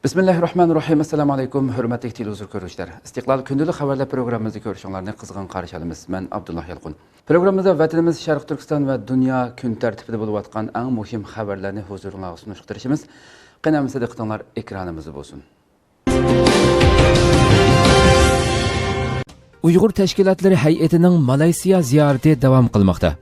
Bismillahirrahmanirrahim. Assalamu alaykum. Hürmetli televizyon görüşler. İstiklal Gündüzlük Haberler programımızı görüşenlerini kızgın karşı alımız. Ben Abdullah Yalqun. Programımızda vatanımız Şarkı Türkistan ve dünya gün tertibinde bulup atkan en mühim haberlerini huzuruna sunuşturuşumuz. Qanamızda diqqatinglar ekranımızı olsun. Uyghur Teşkilatları Hay'atining Malayziya ziyarati davom qilmoqda.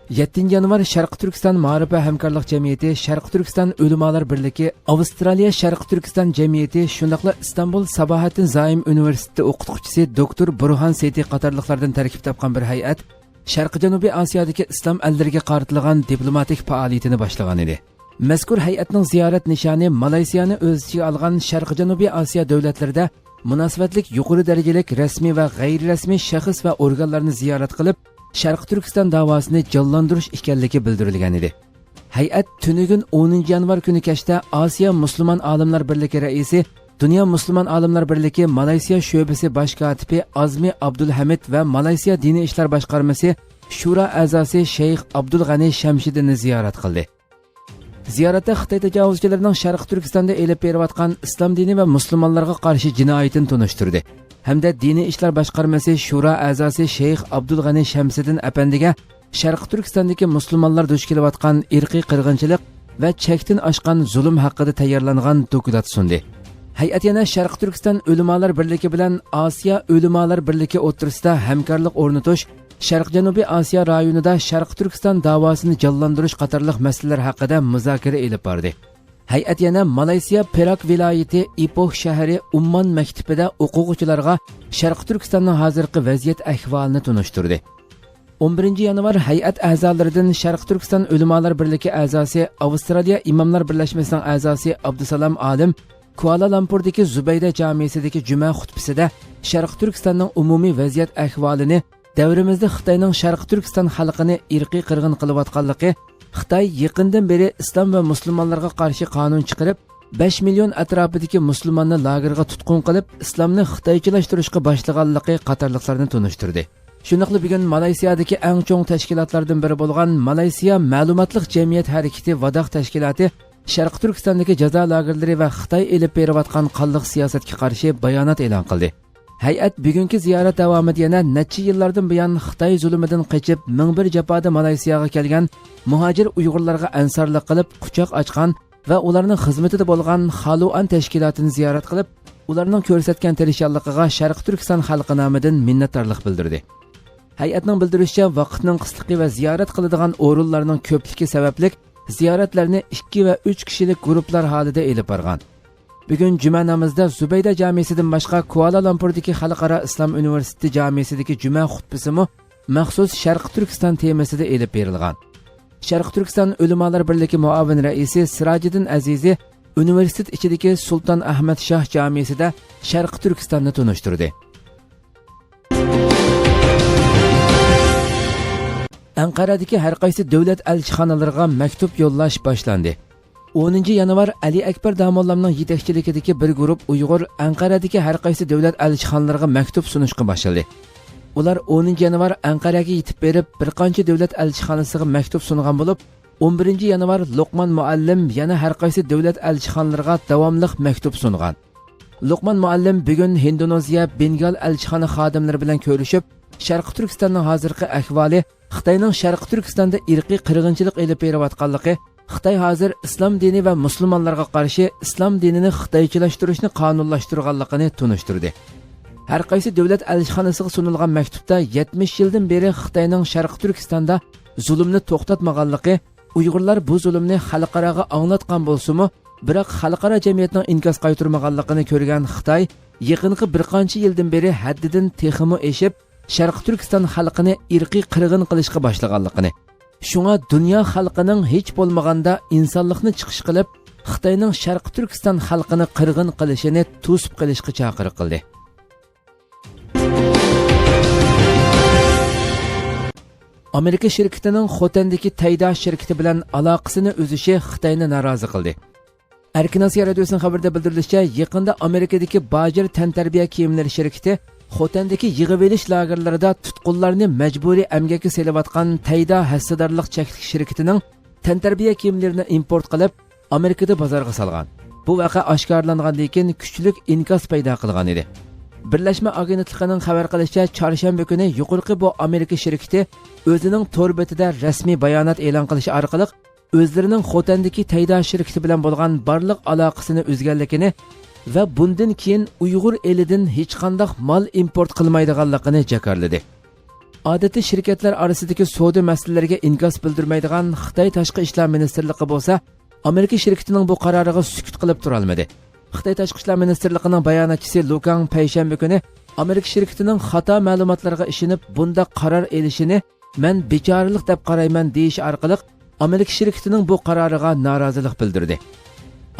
7 yanvar Sharq Turkiston Ma'rifa hamkorlik jamiyati, Sharq Turkiston Ulamolar birligi, Avstraliya Sharq Turkiston jamiyati, shundaqla Istanbul Sabahattin Zaim universiteti o'qituvchisi doktor Burhan Seti qatorliqlardan tarkib topgan bir hay'at Sharq Janubiy Osiyodagi islom ellariga qaratilgan diplomatik faoliyatini boshlagan edi. Mazkur hay'atning ziyorat nishoni Malayziyani o'z ichiga olgan Sharq Janubiy Osiyo davlatlarida munosabatlik yuqori darajalik rasmiy va g'ayri-rasmiy shaxs va organlarni ziyorat qilib, Sharq Turkiston davosini jonlantirish ekanligi bildirilgan edi. Hay'at tunugun 10 yanvar kuni kechda Osiyo Musulmon olimlar birligi raisi, Dunyo Musulmon olimlar birligi Malayziya sho'basi bosh kotibi Azmi Abdulhamid va Malayziya diniy ishlar boshqarmasi Shura a'zosi Sheyx Abdul G'ani Shamshidini ziyorat qildi. Ziyoratda Xitoy tajovuzchilarining Sharq Turkistonda elib berayotgan islom dini va musulmonlarga qarshi jinoyatini tunishtirdi. Hamda diniy ishlar boshqarmasi Shura a'zosi Sheyx Abdul G'ani Shamsiddin apandiga Sharq Turkistondagi musulmonlar duch kelayotgan irqiy qirg'inchilik va chekdan oshgan zulm haqida tayyorlangan dokument sundi. Hay'at yana Sharq Turkiston Ulamolar birligi bilan Osiyo Ulamolar birligi o'rtasida hamkorlik o'rnatish, Sharq Janubiy Osiyo rayonida Sharq Turkiston davosini jonlantirish qatorliq masalalar haqida muzokara olib bordi. Hay'at yana Malayziya Perak viloyati Ipoh shahri Umman maktabida o'quvchilarga Sharq Turkistonning hozirgi vaziyat ahvolini tunishtirdi. 11 yanvar hay'at a'zolaridan Sharq Turkiston Ulamolar birligi a'zosi, Avstraliya Imomlar birlashmasining a'zosi Abdusalom Olim Kuala Lumpurdagi Zubayda jamiyasidagi juma xutbasida Sharq Turkistonning umumiy vaziyat ahvolini, davrimizda Xitoyning Sharq Turkiston xalqini irqiy qirg'in qilayotganligi, Xitoy yaqindan beri islom va musulmonlarga qarshi qonun chiqarib, 5 million atrofidagi musulmonni lagerga tutqun qilib, islomni xitoychilashtirishga boshlaganligi qatorliqlarni tunishtirdi. Shuningdek, bugun Malayziyadagi eng chong tashkilotlardan biri bo'lgan Malayziya Ma'lumotliq jamiyat harakati Vadoq tashkiloti Sharq Turkistondagi jazo lagerlari va Xitoy elib berayotgan qonliq siyosatga qarshi bayonot e'lon qildi. Hay'at bugungi ziyorat davomida yana necha yillardan buyon Xitoy zulmidan qochib, ming bir jafoda Malayziyaga kelgan muhojir Uyg'urlarga ansarlik qilib, quchoq ochgan va ularning xizmatida bo'lgan Xaluan tashkilotini ziyorat qilib, ularning ko'rsatgan tirishchanligiga Sharq Turkiston xalqi nomidan minnatdorlik bildirdi. Hay'atning bildirishicha, vaqtning qisqaligi va ziyorat qiladigan o'rinlarning ko'pligi sababli ziyoratlarni 2 va 3 kishilik guruhlar holida elib borgan. Bugun juma namozida Zubayda jamiyasidan boshqa Kuala Lumpurdagi Xalqaro Islom universiteti jamiyasidagi juma xutbasimi maxsus Sharq Turkiston temasida elib berilgan. Sharq Turkiston Ulamolar birligi muavin raisi Sirajiddin Azizi universitet ichidagi Sulton Ahmad Shoh jamiyasida Sharq Turkistonni tunishtirdi. Anqaradagi har qaysi davlat elchixonalariga maktub yo'llash boshlandi. 10 yanvar Ali Akbar Damollamning yetakchiligidagi bir guruh Uyg'ur Anqaradagi har qaysi davlat elchixonalariga maktub sunishga boshladi. Ular 10 yanvar Anqaraga yetib berib, bir qancha davlat elchixonasiga maktub sungan bo'lib, 11 yanvar Luqman Muallim yana har qaysi davlat elchixonalariga davomli maktub sungan. Luqman Muallim bugun Indoneziya Bengal elchixona xodimlari bilan ko'rishib, Sharq Turkistonning hozirgi ahvoli, Xitoyning Sharq Turkistonda irqiy qirg'inchilik elib berayotganligi, Xitoy hozir islom dini va musulmonlarga qarshi islom dinini xitoychilashtirishni qonunlashtirganligini tunishtirdi. Har qaysi davlat elchixonasiga sunilgan maktubda 70 yildan beri Xitoyning Sharq Turkistonda zulmni to'xtatmaganligi, Uyg'urlar bu zulmni xalqaroga anglatgan bo'lsa-mu, biroq xalqaro jamiyatning inkos qaytarmaganligini ko'rgan Xitoy yaqinqi bir qancha yildan beri haddidan texmi eshib, Sharq Turkiston xalqini irqiy qirg'in qilishga boshlaganligini, shunga dunyo xalqining hech bo'lmaganda insonlikni chiqish qilib, Xitoyning Sharq Turkiston xalqini qirg'in qilishini to'sib qilishga chaqiriq qildi. Amerika shirkatining Xotandagi Tayda shirkati bilan aloqasini uzishi Xitoyni norozi qildi. Erkin Osiyo radiosining xabarida bildirilishicha, yaqinda Amerikadagi Bajir tantarbiya kiyimlari shirkati Xotandagi yig'ib olish lagerlarida tutqunlarni majburiy emgakka selayotgan Tayda hassadorlik cheklik shirkatining tantarbiya kiyimlarini import qilib, Amerikada bozorga salgan. bu vaqa oshkorlangandan keyin kuchli inkas paydo qilgan edi. Birlashma agentligining xabar qilishicha, chorshanba kuni yuqorqi bu Amerika shirkati o'zining tor betida rasmiy bayonot e'lon qilishi orqali o'zlarining Xotandagi Tayda shirkati bilan bo'lgan barliq aloqasini uzganligini va bundan keyin Uyg'ur elidan hech qanday mol import qilmaydiganligini jakarladi. Odatiy shirkatlar orasidagi savdo masalalariga inkas bildirmaydigan Xitoy tashqi ishlar ministrligi bo'lsa, Amerika shirkatining bu qaroriga sukut qilib tura olmadi. Xitoy tashqi ishlar ministrligining bayonotchisi Lukang payshanba kuni Amerika shirkatining xato ma'lumotlarga ishinib bunda qaror elishini men bechoralik deb qarayman deyish orqali Amerika shirkatining bu qaroriga norozilik bildirdi.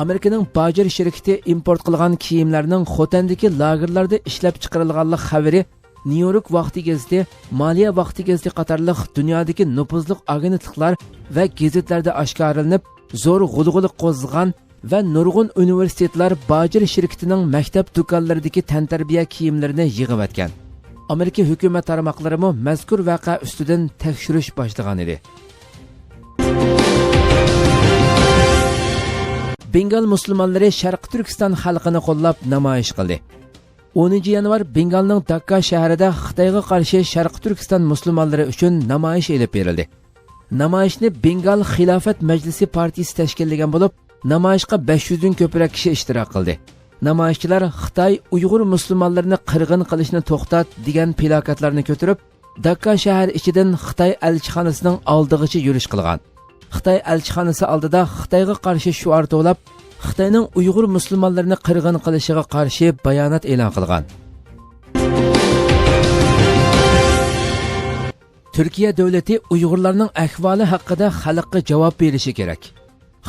Amerikaning Bajir shirkati import qilgan kiyimlarning Xotandagi lagerlarda ishlab chiqarilganligi xabari New York vaqti gazeti, Maliya vaqti gazeti qatorliq dunyodagi nufuzli agentliklar va gazetlarda oshkorlanib, zo'r g'ulg'uliq qo'zg'agan va nurg'un universitetlar Bajir shirkatining maktab do'konlaridagi tantarbiya kiyimlarini yig'ib atgan. Amerika hukumat tarmoqlari ham mazkur voqea ustidan tekshirish boshlagan edi. Bengal musulmonlari Sharqi Turkiston xalqini qo'llab namoyish qildi. 10 yanvar Bengalning Dakka shahrida Xitoyga qarshi Sharqi Turkiston musulmonlari uchun namoyish elib berildi. Namoyishni Bengal Xilofat Majlisi partiyasi tashkillagan bo'lib, namoyishga 500 dan ko'proq kishi ishtirok qildi. Namoyishchilar Xitoy Uyg'ur musulmonlarini qirg'in qilishni to'xtat degan plakatlarni ko'tarib, Dakka shahar ichidan Xitoy elchixonasining oldigacha yurish qilgan. Xitoy elchixonasi oldida Xitoyga qarshi shuar to'lab, Xitoyning Uyg'ur musulmonlarini qirg'in qilishiga qarshi bayonot e'lon qilgan. Turkiya davlati Uyg'urlarning ahvoli haqida xalqqa javob berishi kerak.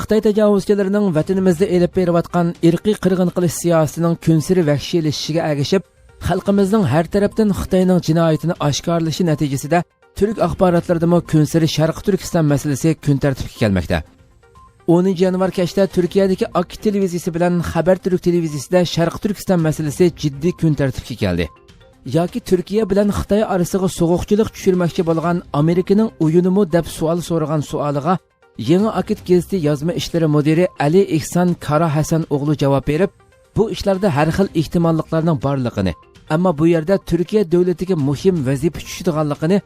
Xitoy tajovuzchilarining vatanimizda elib berayotgan irqiy qirg'in qilish siyosatining kunsiri vahshiylashishiga ergashib, xalqimizning har tarafdan Xitoyning jinoyatini oshkorlashi natijasida Türk axborotlaridami kunsiri Sharqi Turkiston masalasi kun tartibga kelmoqda. 10 yanvar kechda Turkiyadagi Ak televiziyasi bilan Xabar Turk televiziyasida Sharqi Turkiston masalasi jiddiy kun tartibga keldi. Yoki Turkiya bilan Xitoy orasiga so'g'uqchilik tushirmoqchi bo'lgan Amerikaning o'yinimi deb savol so'ragan savoliga Yangi Akit gazeti yozma ishlari mudiri Ali Ihson Kara Hasan o'g'li javob berib, bu ishlarda har xil ehtimolliklarning borligini, ammo bu yerda Turkiya davlatiga muhim vazifa tushadiganligini,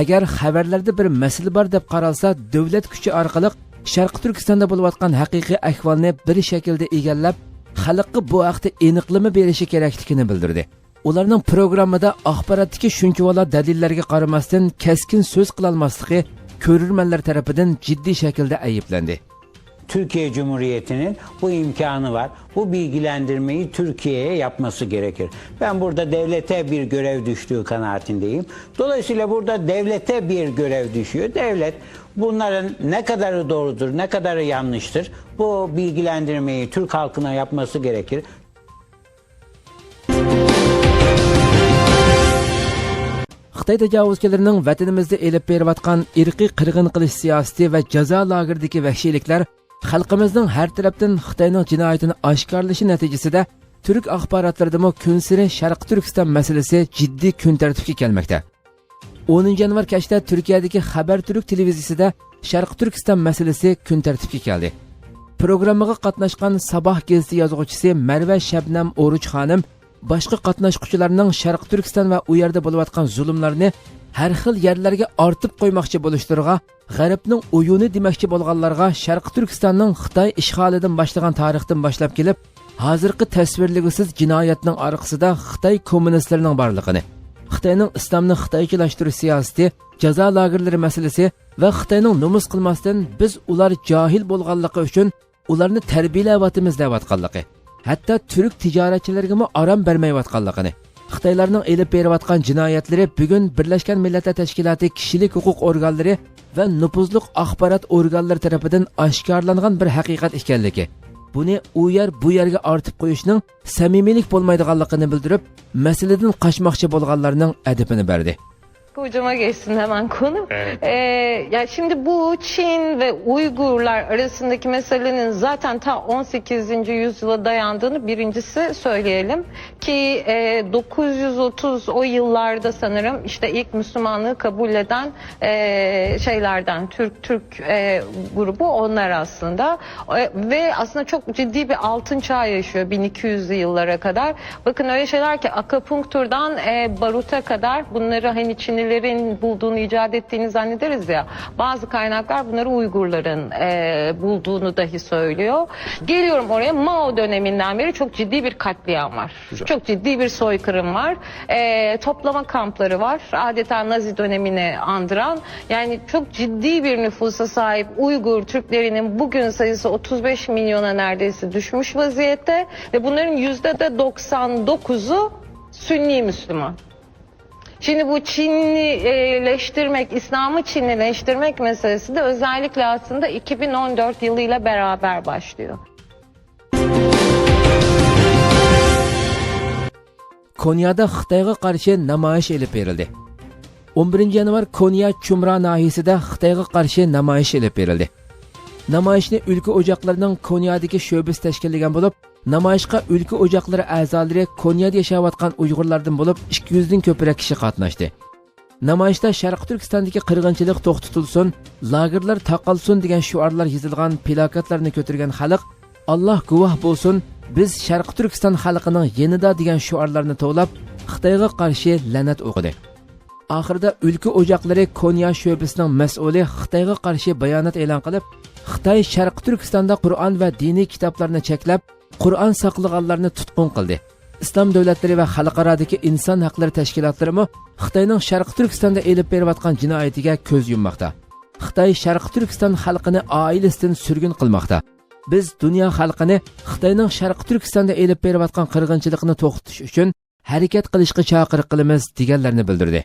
agar xabarlarda bir masala bor deb qaralsa, davlat kuchi orqali Sharqi Turkistonda bo'layotgan haqiqiy ahvolni bir shaklda egallab, xalqqa bu haqda aniqlama berishi kerakligini bildirdi. Ularning programmada axborotdagi shunchavala dalillarga qaramasdan keskin so'z qila olmasligi ko'rurmanlar tarafidan jiddiy shaklda ayıplendi. Türkiye Cumhuriyeti'nin bu imkanı var. Bu bilgilendirmeyi Türkiye'ye yapması gerekir. Ben burada devlete bir görev düştüğü kanaatindeyim. Dolayısıyla burada devlete bir görev düşüyor. Devlet bunların ne kadarı doğrudur, ne kadarı yanlıştır bu bilgilendirmeyi Türk halkına yapması gerekir. Xitoy tajovuzchilarining vatanimizda elib berayotgan irqiy qirg'in qilish siyosati va jazo lageridagi vahshiyliklar xalqimizning har tarafdan Xitoyning jinoyatini oshkorlashi natijasida Turk axborotlaridami kunsiri Sharqi Turkiston masalasi jiddiy kun tartibga kelmoqda. 10 yanvar kechda Turkiyadagi Xabar Turk televiziyasida Sharqi Turkiston masalasi kun tartibga keldi. Programmaga qatnashgan Sabah gazeti yozuvchisi Marva Shabnam Oruch xonim boshqa qatnashuvchilarning Sharqi Turkiston va u yerda bo'layotgan zulmlarni har xil yerlarga ortib qo'ymoqchi bo'lishtirga, G'arbning o'yini demoqchi bo'lganlarga Sharqi Turkistonning Xitoy ishg'olidan boshlagan tarixdan boshlab kelib, hozirgi tasvirligisiz jinoyatning orqasida Xitoy kommunistlarining borligini, Xitoyning islomni xitoychilashtirish siyosati, jazo lagerlari masalasi va Xitoyning nomus qilmasdan biz ular jahil bo'lganligi uchun ularni tarbiyalayotimiz deyotganligi, hatto Türk tijoratchilariga aram bermayotganligini, Xitoylarning elib berayotgan jinoyatlari bugun Birlashgan Millatlar Tashkiloti kishilik huquq organlari va nufuzli axborot organlari tomonidan oshkorlangan bir haqiqat ekanligi, buni u yer bu yerga ortib qo'yishning samimiylik bo'lmaydiganligini bildirib, masaladan qochmoqchi bo'lganlarning adabini berdi. Hocama geçsin hemen konu. Evet. Ya şimdi bu Çin ve Uygurlar arasındaki meselenin zaten ta 18. yüzyıla dayandığını birincisi söyleyelim. Ki 930 o yıllarda sanırım işte ilk Müslümanlığı kabul eden şeylerden Türk grubu onlar aslında. Ve aslında çok ciddi bir altın çağ yaşıyor 1200'lü yıllara kadar. Bakın öyle şeyler ki akupunkturdan baruta kadar bunları hani Çinlilerin bulduğunu, icat ettiğini zannederiz ya. Bazı kaynaklar bunları Uygurların bulduğunu dahi söylüyor. Geliyorum oraya, Mao döneminden beri çok ciddi bir katliam var. Güzel. Çok ciddi bir soykırım var. Toplama kampları var. Adeta Nazi dönemini andıran. Yani çok ciddi bir nüfusa sahip Uygur Türklerinin bugün sayısı 35 milyona neredeyse düşmüş vaziyette. Ve bunların %99'u Sünni Müslüman. Şimdi bu Çinlileştirmek, İslam'ı Çinlileştirmek meselesi de özellikle aslında 2014 yılıyla beraber başlıyor. Konya'da Xitoyga qarshi namoyish elib berildi. 11 yanvar Konya Chumra nahiyasida Xitoyga qarshi namoyish elib berildi. Namoyishni ülke ocaqlarining Konyadagi sho'basi tashkillagan bo'lib, namoyishga ülke ocaqlari a'zolari Konyada yashayotgan Uyg'urlardan bo'lib 200 dan ko'proq kishi qatnashdi. Namoyishda Sharq Turkistondagi qirg'inchilik to'xtatilsin, lagerlar taqalsin degan shiorlar yozilgan plakatlarni ko'targan xalq "Alloh guvoh bo'lsin, biz Sharq Turkiston xalqining yanida" degan shiorlarni to'lab Xitoyga qarshi la'nat o'qidi. Oxirida ülke ocaqlari Konya sho'basining mas'uli Xitoyga qarshi bayonot e'lon qilib, Xitoy Sharq Turkistonda Qur'on va diniy kitoblarni cheklab, Qur'on saqlaganlarni tutqun qildi. İslam davlatlari va xalqarodagi inson haqlari tashkilotlari Xitoyning Sharq Turkistonda elib berayotgan jinoyatiga ko'z yummoqda. Xitoy Sharq Turkiston xalqini oilasidan surgun qilmoqda. Biz dunyo xalqini Xitoyning Sharq Turkistonda elib berayotgan qirg'inchilikni to'xtatish uchun harakat qilishga chaqiriq qilamiz deganlarni bildirdi.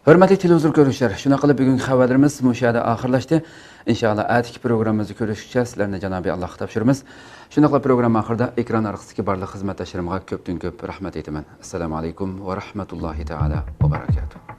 Hürmetli televizyon görüşler, şuna qilib bugungi xabarlarimiz müşahede ahirlashdi. İnşallah atiki programımızı görüşüşçe sizlerine Cenab-ı Allah'a topşırımız. Şuna qilib program ahirda ekran arqasidagi barliq xizmatdoshlarimga ko'pdan ko'p rahmat aytaman. Assalomu alaykum va rahmatullohi taala va barakatuh.